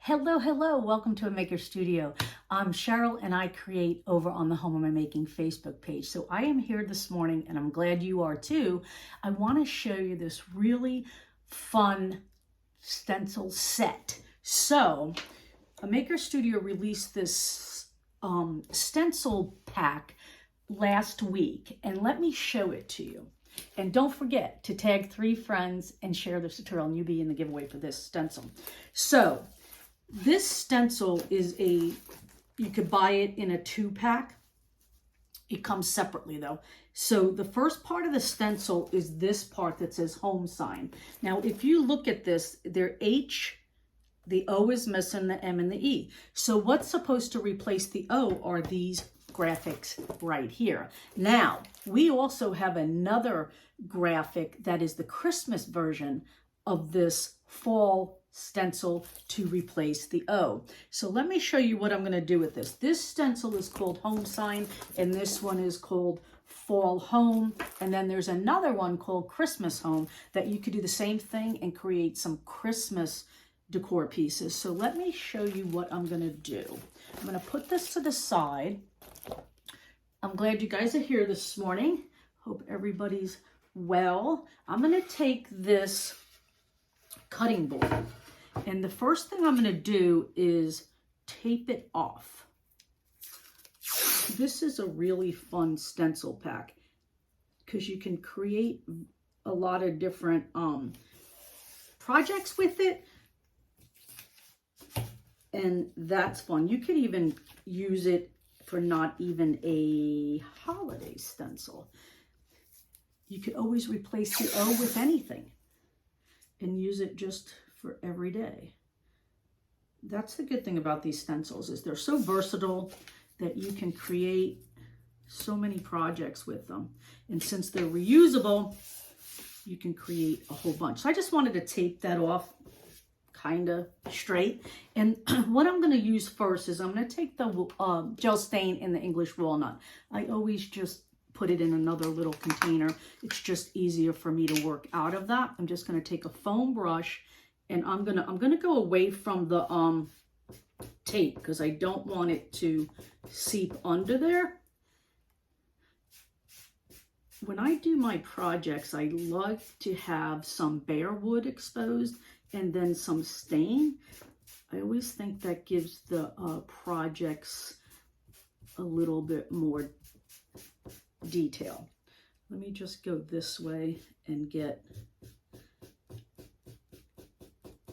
Hello, hello. Welcome to a Maker Studio. I'm Cheryl and I create over on the Home Am I Making Facebook page. So I am here this morning and I'm glad you are too. I want to show you this really fun stencil set. So a Maker Studio released this stencil pack last week and let me show it to you. And don't forget to tag 3 friends and share this tutorial and you'll be in the giveaway for this stencil. So this stencil is you could buy it in a 2-pack. It comes separately though. So the first part of the stencil is this part that says home sign. Now, if you look at this, they're H, the O is missing, the M and the E. So what's supposed to replace the O are these graphics right here. Now, we also have another graphic that is the Christmas version of this fall stencil to replace the O. So let me show you what I'm going to do with this. This stencil is called Home Sign, and this one is called Fall Home. And then there's another one called Christmas Home that you could do the same thing and create some Christmas decor pieces. So let me show you what I'm going to do. I'm going to put this to the side. I'm glad you guys are here this morning. Hope everybody's well. I'm going to take this cutting board. And the first thing I'm going to do is tape it off. This is a really fun stencil pack because you can create a lot of different projects with it. And that's fun. You could even use it for not even a holiday stencil. You could always replace the O with anything and use it just for every day. That's the good thing about these stencils is they're so versatile that you can create so many projects with them. And since they're reusable, you can create a whole bunch. So I just wanted to tape that off kind of straight. And what I'm going to use first is I'm going to take the gel stain in the English Walnut. I always just put it in another little container. It's just easier for me to work out of that. I'm just going to take a foam brush and I'm gonna go away from the tape because I don't want it to seep under there. When I do my projects, I like to have some bare wood exposed and then some stain. I always think that gives the projects a little bit more detail. Let me just go this way and get,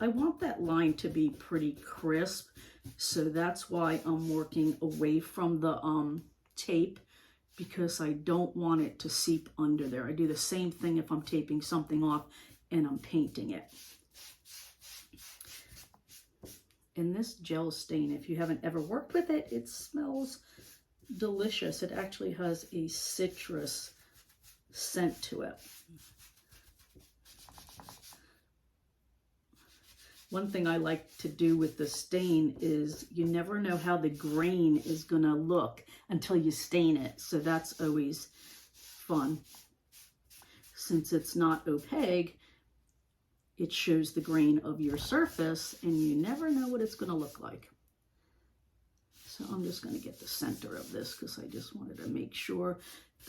I want that line to be pretty crisp, so that's why I'm working away from the tape because I don't want it to seep under there. I do the same thing if I'm taping something off and I'm painting it. And this gel stain, if you haven't ever worked with it, it smells delicious. It actually has a citrus scent to it. One thing I like to do with the stain is you never know how the grain is going to look until you stain it. So that's always fun. Since it's not opaque, it shows the grain of your surface and you never know what it's going to look like. So I'm just going to get the center of this because I just wanted to make sure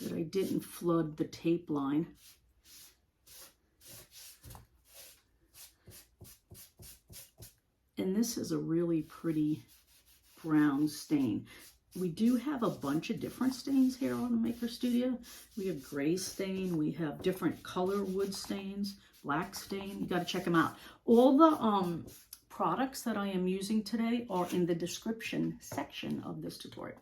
that I didn't flood the tape line. And this is a really pretty brown stain. We do have a bunch of different stains here on the Maker Studio. We have gray stain, we have different color wood stains, black stain. You got to check them out. All the products that I am using today are in the description section of this tutorial.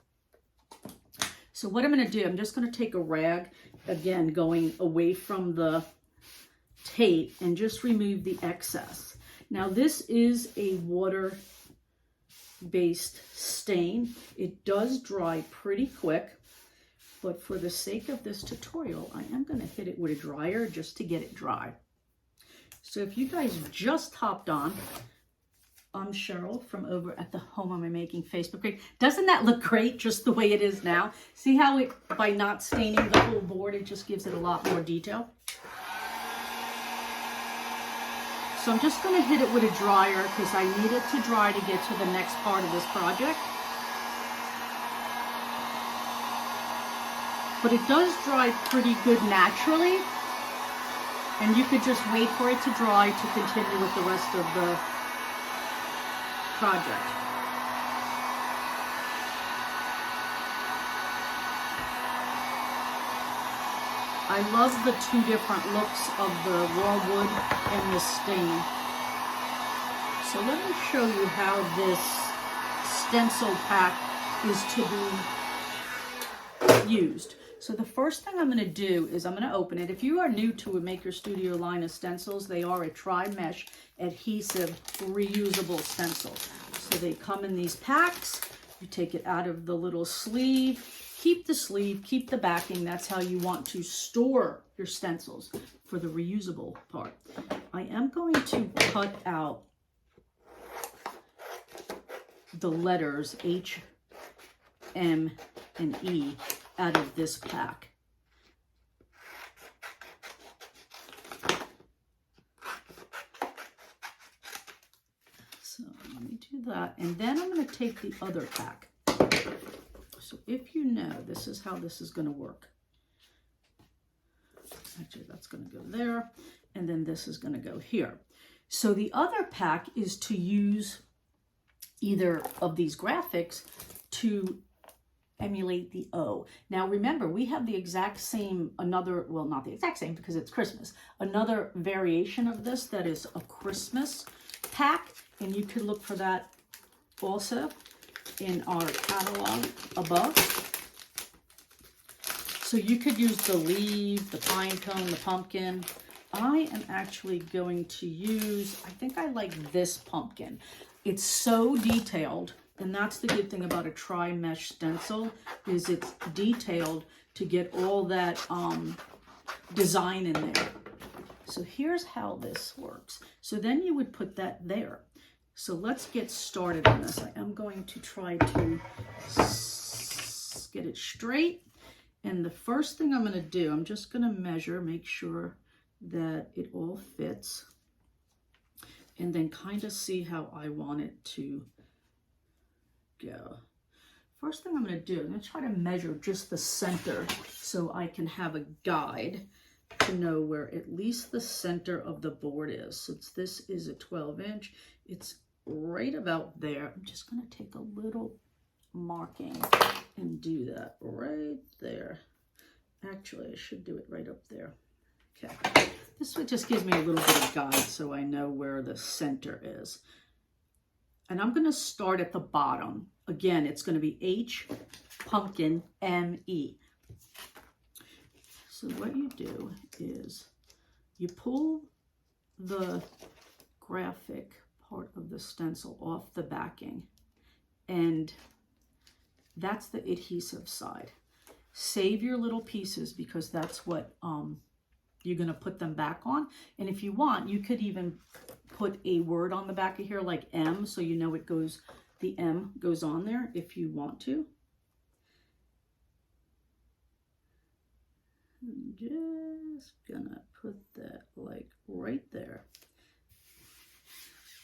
So what I'm going to do, I'm just going to take a rag, again going away from the tape, and just remove the excess. Now this is a water-based stain. It does dry pretty quick, but for the sake of this tutorial, I am going to hit it with a dryer just to get it dry. So if you guys just hopped on, I'm Cheryl from over at the Home Am I Making Facebook page. Doesn't that look great just the way it is now? See how it, by not staining the whole board, it just gives it a lot more detail? So I'm just going to hit it with a dryer because I need it to dry to get to the next part of this project. But it does dry pretty good naturally. And you could just wait for it to dry to continue with the rest of the project. I love the two different looks of the raw wood and the stain. So let me show you how this stencil pack is to be used. So the first thing I'm going to do is I'm going to open it. If you are new to a Maker Studio line of stencils, they are a tri-mesh adhesive reusable stencil. So they come in these packs. You take it out of the little sleeve. Keep the sleeve, keep the backing. That's how you want to store your stencils for the reusable part. I am going to cut out the letters H, M, and E out of this pack. So let me do that. And then I'm going to take the other pack. So if you know, this is how this is going to work. Actually, that's going to go there. And then this is going to go here. So the other pack is to use either of these graphics to emulate the O. Now remember, we have the exact same, another, well, not the exact same because it's Christmas, another variation of this that is a Christmas pack. And you could look for that also in our catalog above. So you could use the leaf, the pine cone, the pumpkin. I am actually going to use, I think I like this pumpkin. It's so detailed, and that's the good thing about a tri-mesh stencil, is it's detailed to get all that design in there. So here's how this works. So then you would put that there. So let's get started on this. I am going to try to get it straight. And the first thing I'm going to do, I'm just going to measure, make sure that it all fits. And then kind of see how I want it to go. First thing I'm going to do, I'm going to try to measure just the center so I can have a guide to know where at least the center of the board is. Since this is a 12-inch, it's right about there. I'm just going to take a little marking and do that right there. Actually, I should do it right up there. Okay. This just gives me a little bit of guide so I know where the center is. And I'm going to start at the bottom. Again, it's going to be H, pumpkin, M, E. So what you do is you pull the graphic part of the stencil off the backing, and that's the adhesive side. Save your little pieces because that's what you're going to put them back on. And if you want, you could even put a word on the back of here like M, so you know it goes, the M goes on there if you want to. I'm just gonna put that like right there.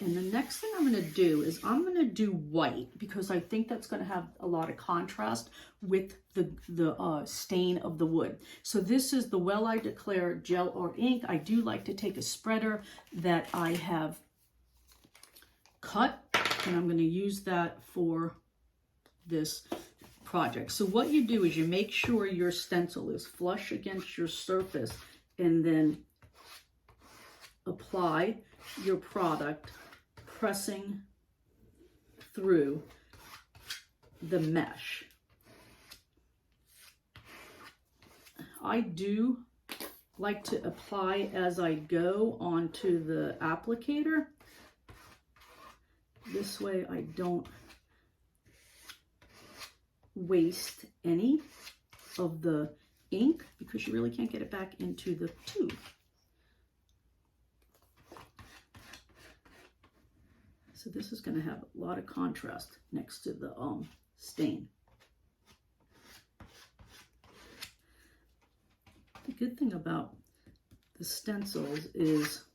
And the next thing I'm going to do is I'm going to do white because I think that's going to have a lot of contrast with the stain of the wood. So this is the Well I Declare gel or ink. I do like to take a spreader that I have cut, and I'm going to use that for this project. So what you do is you make sure your stencil is flush against your surface, and then apply your product, pressing through the mesh. I do like to apply as I go onto the applicator. This way I don't waste any of the ink because you really can't get it back into the tube. So this is going to have a lot of contrast next to the stain. The good thing about the stencils is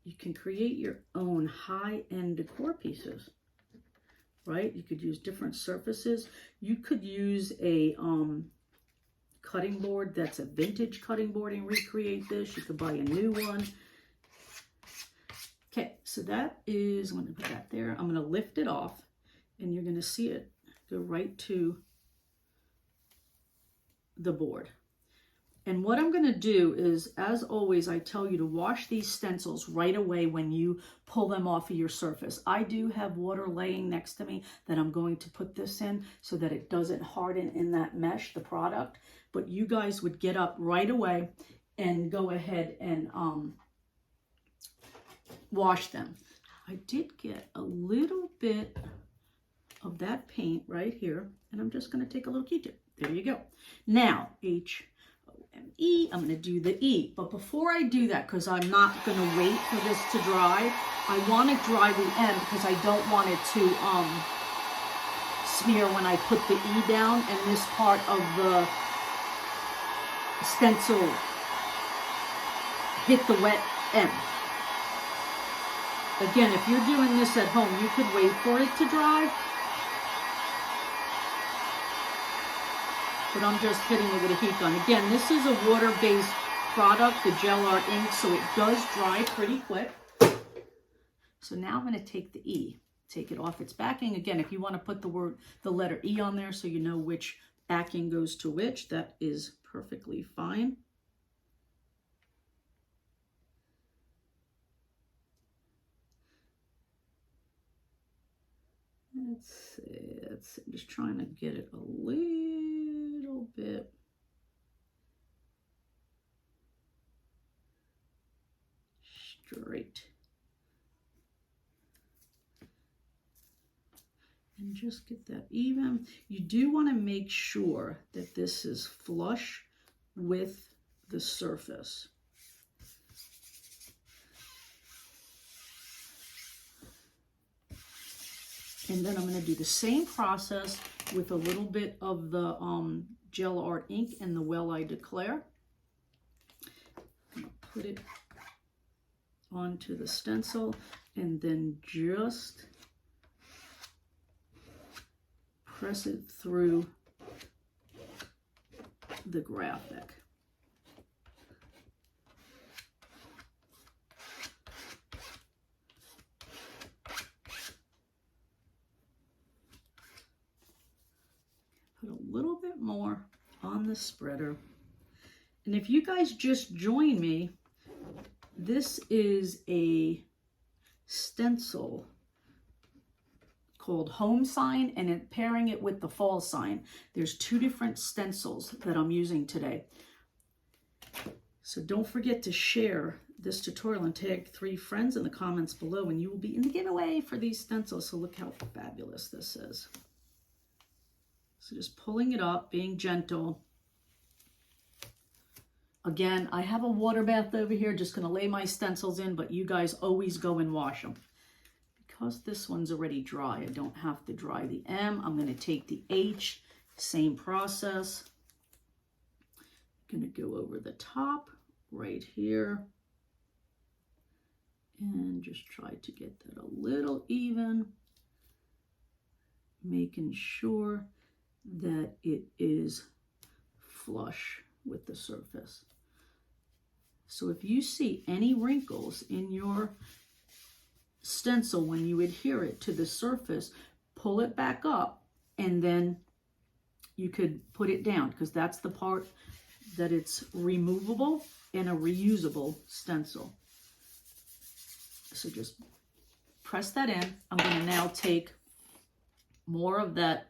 you can create your own high-end decor pieces, right? You could use different surfaces. You could use a cutting board that's a vintage cutting board and recreate this. You could buy a new one. Okay, so that is, I'm going to put that there. I'm going to lift it off, and you're going to see it go right to the board. And what I'm going to do is, as always, I tell you to wash these stencils right away when you pull them off of your surface. I do have water laying next to me that I'm going to put this in so that it doesn't harden in that mesh, the product. But you guys would get up right away and go ahead and wash them. I did get a little bit of that paint right here, and I'm just going to take a little Q-tip. There you go. Now, H-O-M-E, I'm going to do the E. But before I do that, because I'm not going to wait for this to dry, I want to dry the M because I don't want it to smear when I put the E down and this part of the stencil hit the wet M. Again, if you're doing this at home, you could wait for it to dry. But I'm just hitting it with a heat gun. Again, this is a water-based product, the gel art ink, so it does dry pretty quick. So now I'm going to take the E, take it off its backing. Again, if you want to put the letter E on there so you know which backing goes to which, that is perfectly fine. Let's see, I'm just trying to get it a little bit straight. And just get that even. You do want to make sure that this is flush with the surface. And then I'm going to do the same process with a little bit of the gel art ink and the Well I Declare. I'm going to put it onto the stencil and then just press it through the graphic. Put a little bit more on the spreader. And if you guys just join me, this is a stencil called Home Sign, and pairing it with the Fall Sign. There's two different stencils that I'm using today. So don't forget to share this tutorial and tag 3 friends in the comments below, and you will be in the giveaway for these stencils. So look how fabulous this is. So just pulling it up, being gentle. Again, I have a water bath over here, just going to lay my stencils in, but you guys always go and wash them. Because this one's already dry, I don't have to dry the M. I'm going to take the H, same process. I'm going to go over the top right here and just try to get that a little even, making sure that it is flush with the surface. So if you see any wrinkles in your stencil when you adhere it to the surface, pull it back up and then you could put it down, because that's the part that it's removable and a reusable stencil. So just press that in. I'm going to now take more of that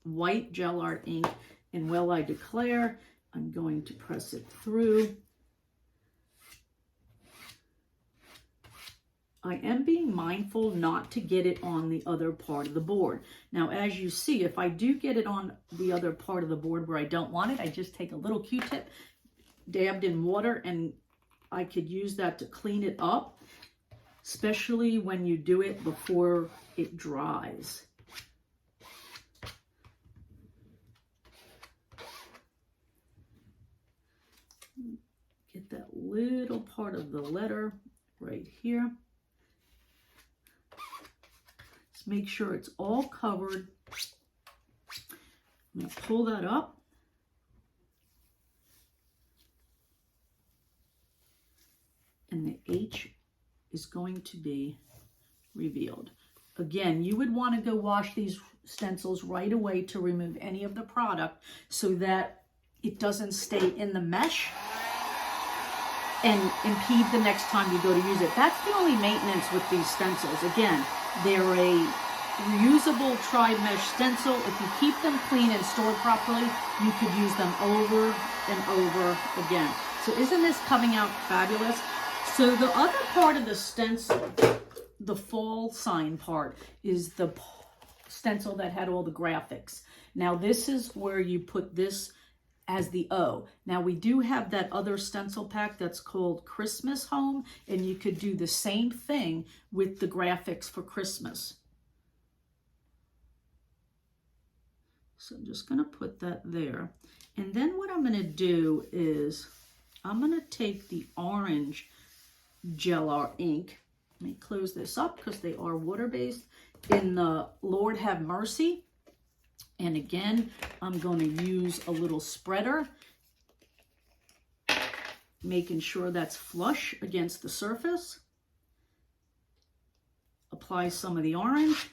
white gel art ink and Well I Declare. I'm going to press it through. I am being mindful not to get it on the other part of the board. Now, as you see, if I do get it on the other part of the board where I don't want it, I just take a little Q-tip dabbed in water, and I could use that to clean it up, especially when you do it before it dries. Get that little part of the letter right here. Just make sure it's all covered. I'm going to pull that up. And the H is going to be revealed. Again, you would want to go wash these stencils right away to remove any of the product so that it doesn't stay in the mesh and impede the next time you go to use it. That's the only maintenance with these stencils. Again, they're a reusable tri-mesh stencil. If you keep them clean and stored properly, you could use them over and over again. So isn't this coming out fabulous? So the other part of the stencil, the fall sign part, is the stencil that had all the graphics. Now this is where you put this as the O. Now we do have that other stencil pack that's called Christmas Home, and you could do the same thing with the graphics for Christmas. So I'm just going to put that there. And then what I'm going to do is I'm going to take the orange gel art ink. Let me close this up because they are water-based, in the Lord Have Mercy. And again, I'm going to use a little spreader, making sure that's flush against the surface. Apply some of the orange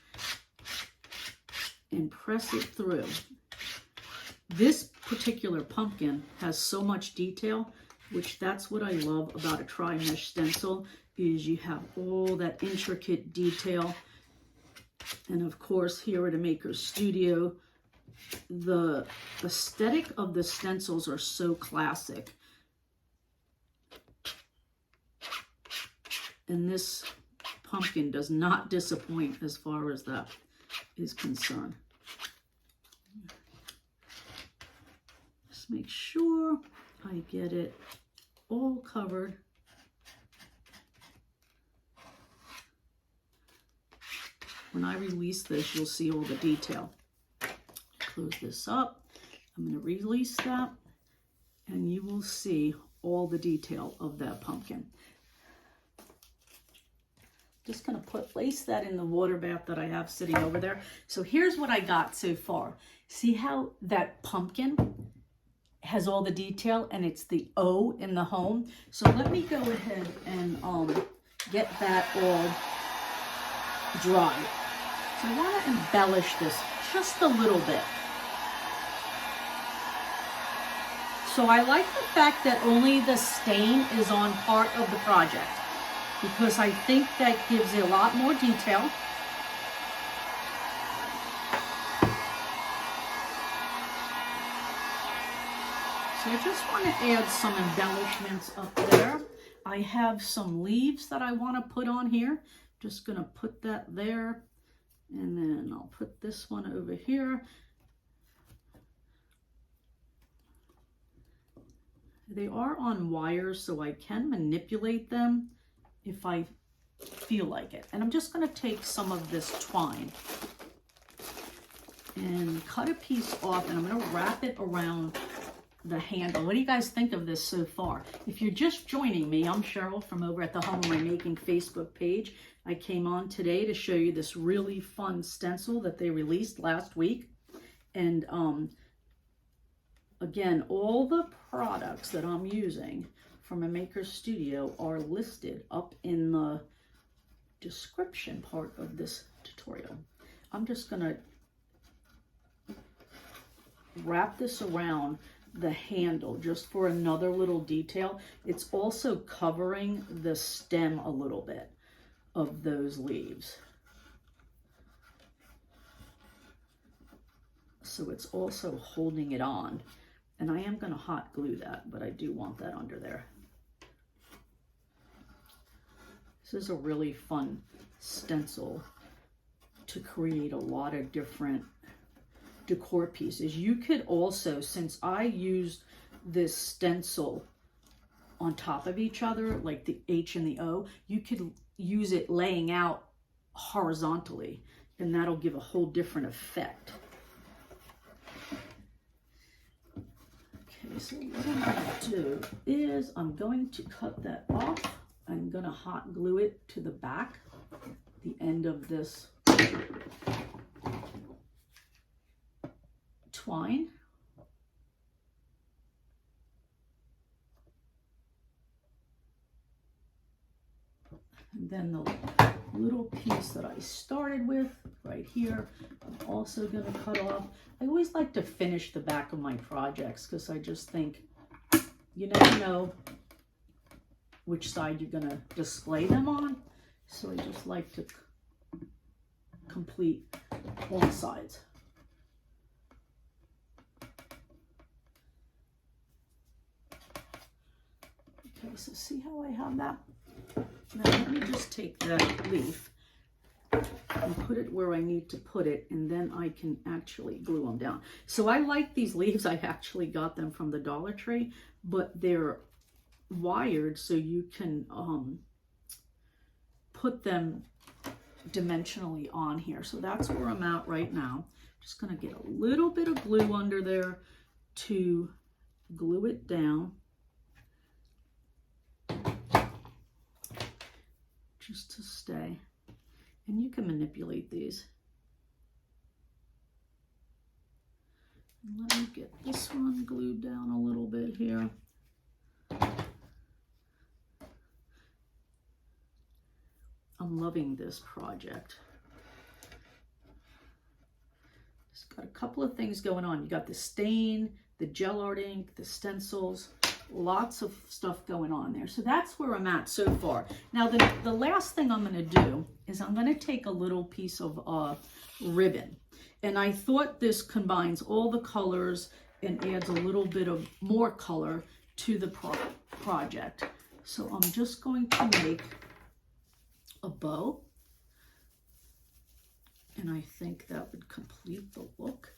and press it through. This particular pumpkin has so much detail, which that's what I love about a tri-mesh stencil, is you have all that intricate detail. And of course, here at a Maker's Studio, the aesthetic of the stencils are so classic. And this pumpkin does not disappoint as far as that is concerned. Just make sure I get it all covered. When I release this, you'll see all the detail. Close this up. I'm going to release that, and you will see all the detail of that pumpkin. Just going to place that in the water bath that I have sitting over there. So here's what I got so far. See how that pumpkin has all the detail, and it's the O in the home. So let me go ahead and get that all dry. So I want to embellish this just a little bit. So I like the fact that only the stain is on part of the project, because I think that gives it a lot more detail. So I just want to add some embellishments up there. I have some leaves that I want to put on here. Just going to put that there. And then I'll put this one over here. They are on wires, so I can manipulate them if I feel like it. And I'm just going to take some of this twine and cut a piece off, and I'm going to wrap it around the handle. What do you guys think of this so far? If you're just joining me, I'm Cheryl from over at the Home of My Making Facebook page. I came on today to show you this really fun stencil that they released last week. And again, all the products that I'm using from a Maker's Studio are listed up in the description part of this tutorial. I'm just going to wrap this around the handle just for another little detail. It's also covering the stem a little bit of those leaves. So it's also holding it on. And I am going to hot glue that, but I do want that under there. This is a really fun stencil to create a lot of different decor pieces. You could also, since I used this stencil on top of each other, like the H and the O, you could use it laying out horizontally, and that'll give a whole different effect. Okay, so what I'm going to do is I'm going to cut that off. I'm going to hot glue it to the back, the end of this twine. And then the little piece that I started with right here, I'm also going to cut off. I always like to finish the back of my projects because I just think you never know which side you're going to display them on. So I just like to complete all sides. Okay, so see how I have that? Now let me just take that leaf and put it where I need to put it, and then I can actually glue them down. So I like these leaves. I actually got them from the Dollar Tree, but they're wired so you can put them dimensionally on here. So that's where I'm at right now. Just going to get a little bit of glue under there to glue it down. Just to stay. And you can manipulate these. And let me get this one glued down a little bit here. I'm loving this project. It's got a couple of things going on. You got the stain, the gel art ink, the stencils, lots of stuff going on there. So that's where I'm at so far. Now the last thing I'm going to do is I'm going to take a little piece of ribbon. And I thought this combines all the colors and adds a little bit of more color to the project. So I'm just going to make a bow. And I think that would complete the look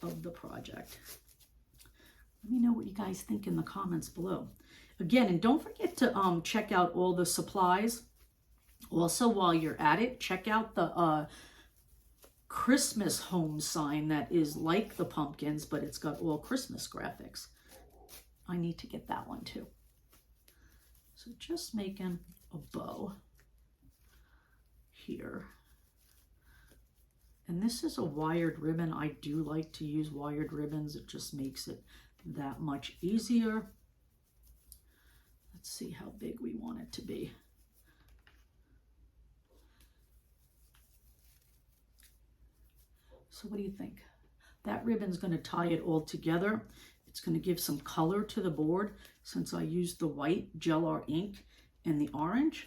of the project. Let me know what you guys think in the comments below. Again, and don't forget to check out all the supplies. Also, while you're at it, check out the Christmas home sign that is like the pumpkins, but it's got all Christmas graphics. I need to get that one too. So just making a bow here. And this is a wired ribbon. I do like to use wired ribbons. It just makes it that much easier. Let's see how big we want it to be. So what do you think? That ribbon's going to tie it all together. It's going to give some color to the board since I used the white gel art ink and the orange.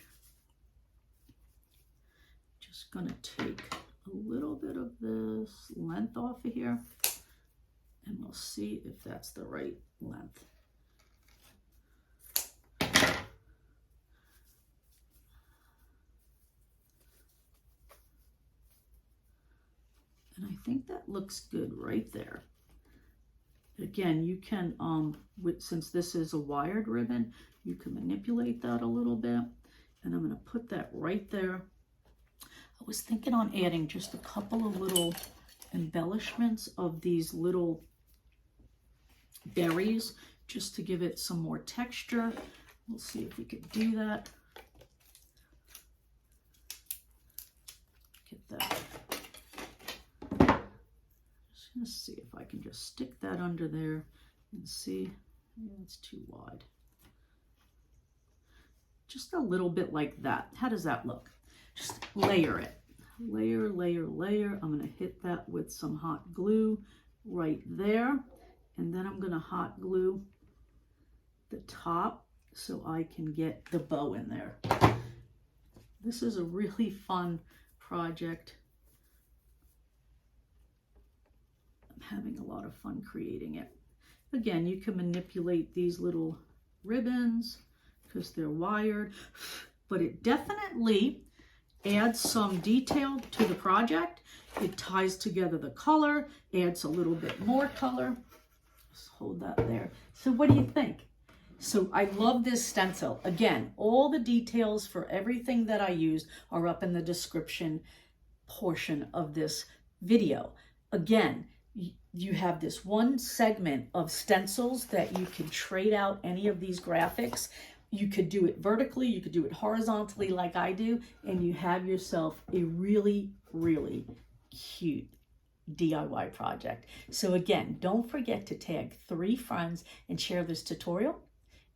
Just going to take a little bit of this length off of here, and we'll see if that's the right length. And I think that looks good right there. Again, you can, since this is a wired ribbon, you can manipulate that a little bit. And I'm going to put that right there. I was thinking on adding just a couple of little embellishments of these little berries just to give it some more texture. We'll see if we could do that. Get that. Just gonna see if I can just stick that under there and see. Yeah, it's too wide. Just a little bit like that. How does that look? Just layer it. Layer, layer, layer. I'm going to hit that with some hot glue right there. And then I'm going to hot glue the top so I can get the bow in there. This is a really fun project. I'm having a lot of fun creating it. Again, you can manipulate these little ribbons because they're wired, but it definitely adds some detail to the project. It ties together the color, adds a little bit more color. Just hold that there. So what do you think? So I love this stencil. Again, all the details for everything that I used are up in the description portion of this video. Again, you have this one segment of stencils that you can trade out any of these graphics. You could do it vertically, you could do it horizontally like I do, and you have yourself a really, really cute DIY project. So again, don't forget to tag 3 friends and share this tutorial,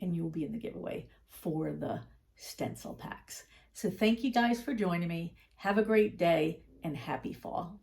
and you'll be in the giveaway for the stencil packs. So thank you guys for joining me. Have a great day and happy fall.